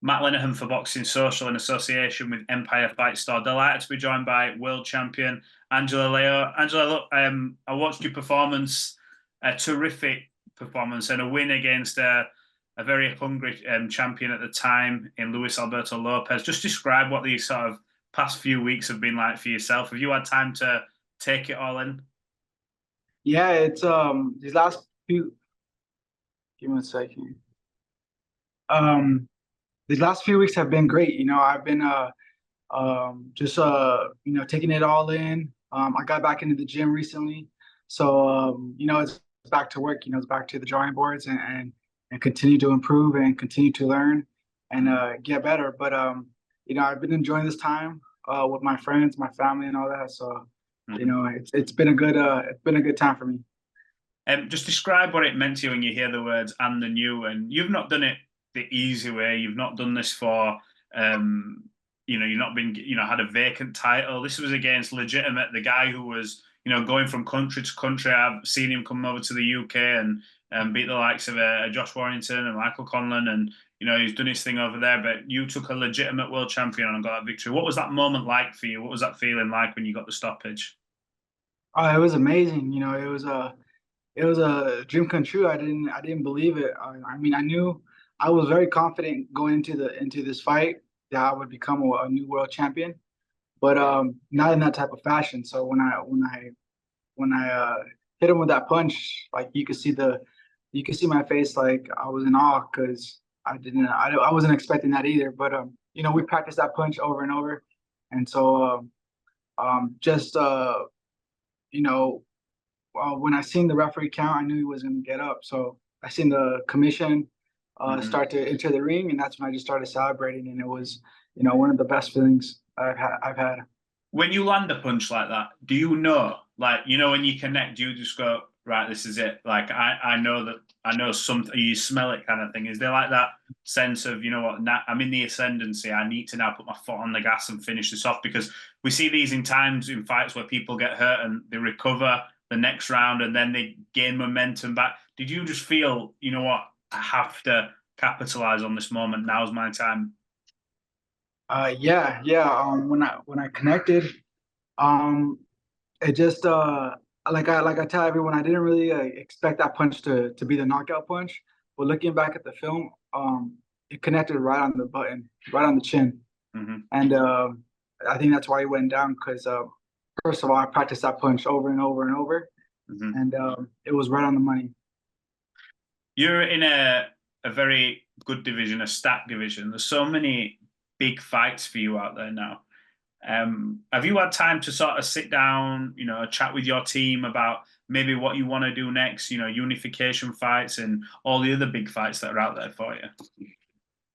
Matt Lenihan for Boxing Social in association with Empire Fight Store. Delighted to be joined by World Champion Angelo Leo. Angelo, look, I watched your performance, a terrific performance, and a win against a very hungry champion at the time in Luis Alberto Lopez. Just describe what these sort of past few weeks have been like for yourself. Have you had time to take it all in? Yeah, it's these last few. Give me a second. Um, these last few weeks have been great. I've been just taking it all in. I got back into the gym recently, so it's back to work. It's back to the drawing boards and continue to improve and continue to learn and get better. But I've been enjoying this time with my friends, my family, and all that. So it's been a good time for me. Just describe what it meant to you when you hear the words "and the new." And you've not done it the easy way. You've not done this for, you've not been, had a vacant title. This was against legitimate, the guy who was, going from country to country. I've seen him come over to the UK and beat the likes of Josh Warrington and Michael Conlan, and he's done his thing over there. But you took a legitimate world champion and got that victory. What was that moment like for you? What was that feeling like when you got the stoppage? Oh, it was amazing. It was a dream come true. I didn't believe it. I mean, I knew I was very confident going into this fight that I would become a new world champion, but not in that type of fashion. So when I hit him with that punch, like you could see my face, like I was in awe because I wasn't expecting that either. But we practiced that punch over and over, and so just you know when I seen the referee count, I knew he was going to get up. So I seen the commission Mm-hmm. start to enter the ring, and that's when I just started celebrating, and it was, one of the best feelings I've had. When you land a punch like that, do you know, like, when you connect, do you just go, right, this is it? Like, I know that, I know something, you smell it kind of thing. Is there like that sense of, what, now I'm in the ascendancy, I need to now put my foot on the gas and finish this off? Because we see these in times in fights where people get hurt and they recover the next round and then they gain momentum back. Did you just feel, what, I have to capitalize on this moment. Now's my time. Yeah. When I connected, um, it just like I tell everyone, I didn't really expect that punch to be the knockout punch. But looking back at the film, it connected right on the button, right on the chin, Mm-hmm. and I think that's why he went down because first of all, I practiced that punch over and over and over, Mm-hmm. and it was right on the money. You're in a very good division, a stacked division. There's so many big fights for you out there now. Have you had time to sort of sit down, chat with your team about maybe what you want to do next, unification fights and all the other big fights that are out there for you?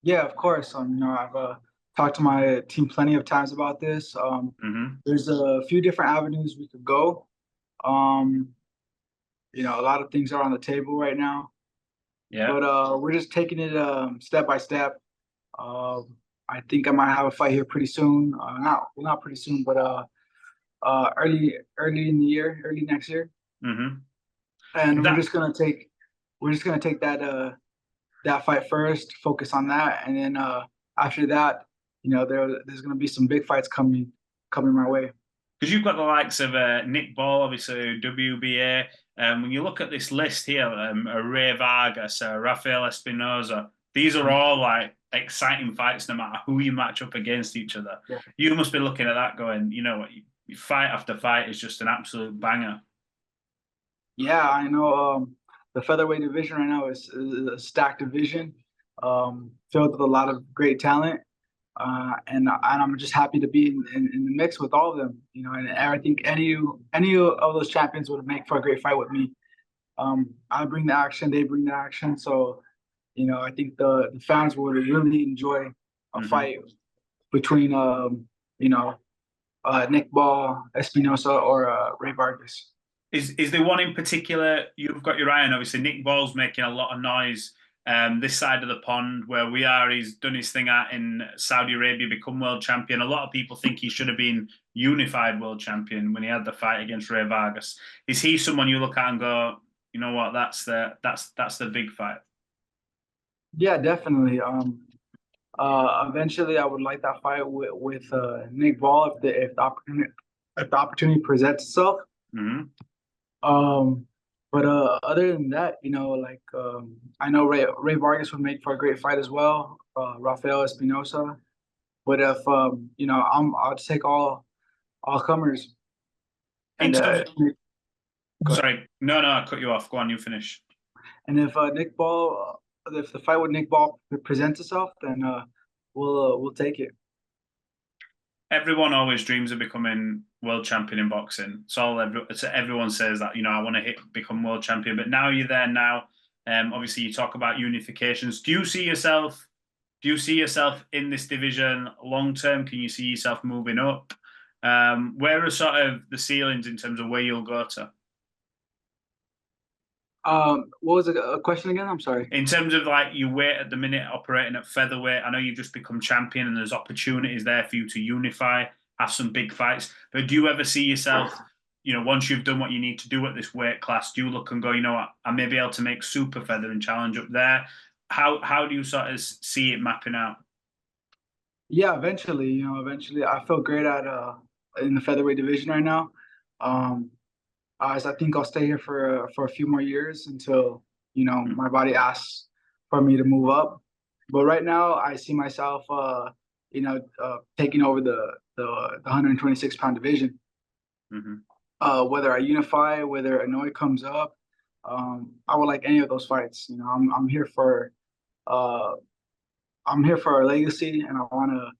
Yeah, of course. I've talked to my team plenty of times about this. Mm-hmm. There's a few different avenues we could go. Um, a lot of things are on the table right now, Yeah. but we're just taking it step by step. Uh, I think I might have a fight here pretty soon. Not pretty soon, but early in the year, early next year, Mm-hmm. and That we're just gonna take that fight first, focus on that, and then after that, there's gonna be some big fights coming my way. because you've got the likes of Nick Ball, obviously WBA. When you look at this list here, Ray Vargas, Rafael Espinoza, these are all like exciting fights, no matter who you match up against each other. Yeah, You must be looking at that, going, you know what, fight after fight is just an absolute banger. yeah, I know. The featherweight division right now is a stacked division, filled with a lot of great talent. And I'm just happy to be in the mix with all of them. And I think any of those champions would make for a great fight with me. I bring the action, they bring the action. So, I think the fans would really enjoy a Mm-hmm. fight between Nick Ball, Espinosa, or Ray Vargas. Is there one in particular you've got your eye on? Obviously, Nick Ball's making a lot of noise this side of the pond where we are. He's done his thing out in Saudi Arabia, become world champion. A lot of people think he should have been unified world champion when he had the fight against Ray Vargas. Is he someone you look at and go, you know what, that's the big fight? Yeah, definitely. Eventually, I would like that fight with Nick Ball if the opportunity presents itself. Hmm. Um, but other than that, like I know Ray Vargas would make for a great fight as well. Rafael Espinosa. But if I'll take all comers. In And terms, go ahead. sorry, no, no, I cut you off. Go on, you finish. And if the fight with Nick Ball presents itself, then we'll take it. Everyone always dreams of becoming world champion in boxing. Everyone says that, I want to become world champion. But now you're there now. Obviously, you talk about unifications. Do you see yourself in this division long term? Can you see yourself moving up? Where are sort of the ceilings in terms of where you'll go to? What was a question again? I'm sorry. In terms of like your weight at the minute, operating at featherweight, I know you've just become champion and there's opportunities there for you to unify, have some big fights. But do you ever see yourself, once you've done what you need to do at this weight class, do you look and go, you know what, I may be able to make super feather and challenge up there? How do you sort of see it mapping out? Yeah, eventually, eventually, I feel great at in the featherweight division right now. Um, as I think I'll stay here for a few more years until my body asks for me to move up. But right now, I see myself, taking over the 126-pound division. Mm-hmm. Whether I unify, whether Inoue comes up, I would like any of those fights. Uh, I'm here for a legacy, and I want to,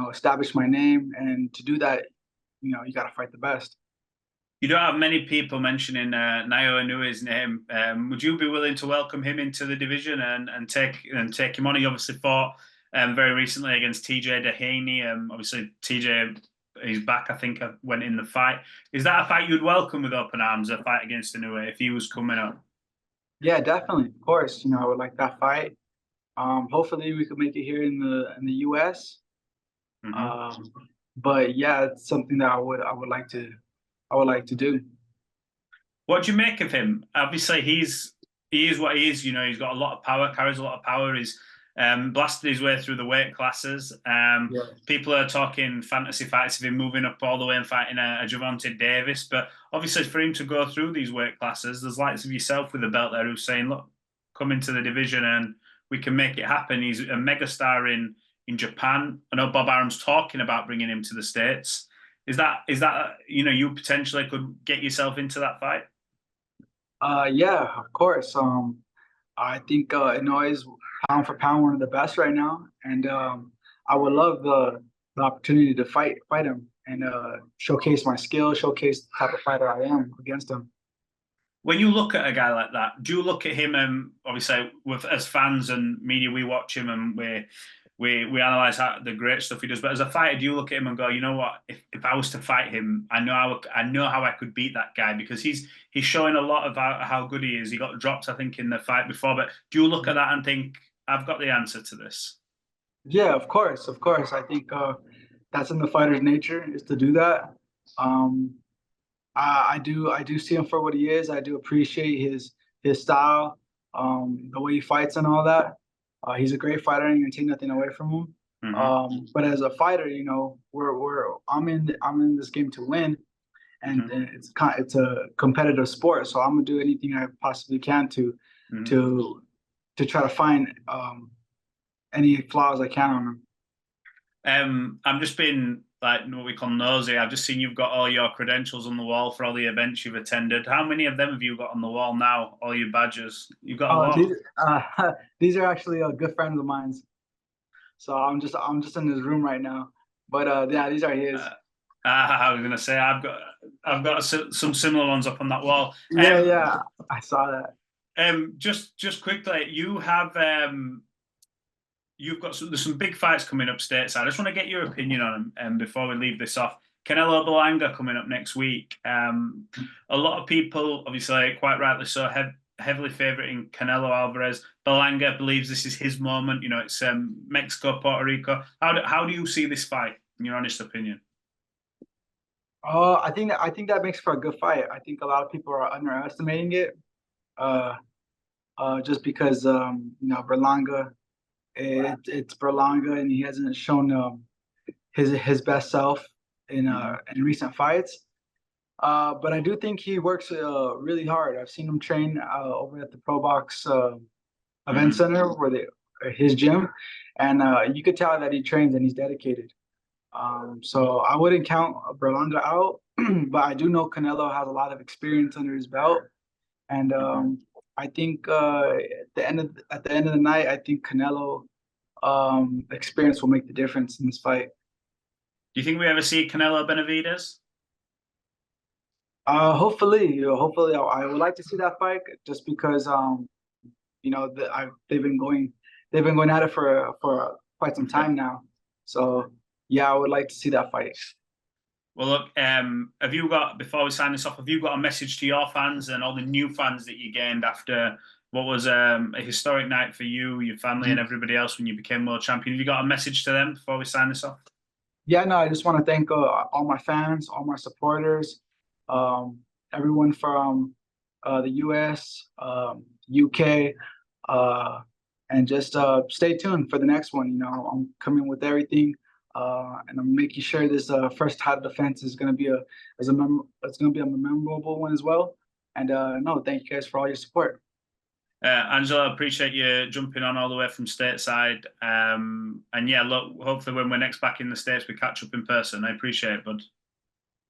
establish my name. And to do that, you got to fight the best. You don't have many people mentioning Naoya Inoue's name. Would you be willing to welcome him into the division and take him on? He obviously fought very recently against TJ Dehaney. Obviously, TJ is back. I think went in the fight. Is that a fight you'd welcome with open arms? A fight against Inoue if he was coming up? Yeah, definitely. Of course, I would like that fight. Hopefully, we could make it here in the U.S. Mm-hmm. Um, but yeah, it's something that I would like to do. What do you make of him? Obviously, he is what he is. He's got a lot of power, carries a lot of power. He's blasted his way through the weight classes. Yeah. People are talking fantasy fights of him moving up all the way and fighting a Gervonta Davis. But obviously, for him to go through these weight classes, there's likes of yourself with the belt there who's saying, "Look, come into the division and we can make it happen." He's a megastar in Japan. I know Bob Arum's talking about bringing him to the States. Is that you potentially could get yourself into that fight? Yeah, of course. I think Inoue is pound for pound one of the best right now, and I would love the opportunity to fight him and showcase my skill, showcase the type of fighter I am against him. When you look at a guy like that, do you look at him and obviously with as fans and media, we watch him and we analyze the great stuff he does. But as a fighter, do you look at him and go, you know what? If I was to fight him, I know how I could beat that guy because he's showing a lot of how good he is. He got dropped, I think, in the fight before. But do you look at that and think, I've got the answer to this? Yeah, of course, of course. I think that's in the fighter's nature is to do that. Um, I do see him for what he is. I do appreciate his style, the way he fights and all that. He's a great fighter. I ain't gonna take nothing away from him. Mm-hmm. But as a fighter, I'm in this game to win, and Mm-hmm. it's a competitive sport. So I'm gonna do anything I possibly can Mm-hmm. to to try to find any flaws I can on him. I'm just being like what we call nosy. I've just seen you've got all your credentials on the wall for all the events you've attended. How many of them have you got on the wall now? All your badges? You've got a Uh, lot. these these are actually good friends of mine. So I'm just in his room right now. But yeah, these are his. Uh, I was gonna say I've got some similar ones up on that wall. Yeah, yeah, I saw that. Just quickly, you've got there's some big fights coming up stateside. I just want to get your opinion on them before we leave this off. Canelo Berlanga coming up next week. A lot of people, obviously, quite rightly so, heavily favouring Canelo Alvarez. Berlanga believes this is his moment. It's Mexico, Puerto Rico. How do you see this fight, in your honest opinion? I think that makes for a good fight. I think a lot of people are underestimating it. Just because Berlanga. it's Berlanga, and he hasn't shown his best self in recent fights. But I do think he works really hard. I've seen him train over at the Pro Box Event Center, his gym, and you could tell that he trains and he's dedicated. So I wouldn't count Berlanga out, but I do know Canelo has a lot of experience under his belt, and I think at the end of the night, I think Canelo experience will make the difference in this fight. Do you think we ever see Canelo Benavidez? Hopefully, hopefully, I would like to see that fight just because they've been going at it for quite some time now. So yeah, I would like to see that fight. Well, look, have you got, before we sign this off, have you got a message to your fans and all the new fans that you gained after what was a historic night for you, your family, and everybody else when you became world champion? Have you got a message to them before we sign this off? Yeah, no, I just want to thank all my fans, all my supporters, everyone from the US, UK, and just stay tuned for the next one. You know, I'm coming with everything, and I'm making sure this first title defense is going to be it's going to be a memorable one as well. And no, thank you guys for all your support. Angelo, I appreciate you jumping on all the way from stateside. And yeah, look, hopefully when we're next back in the States, we catch up in person. I appreciate it, bud.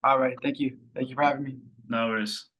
All right, thank you. Thank you for having me. No worries.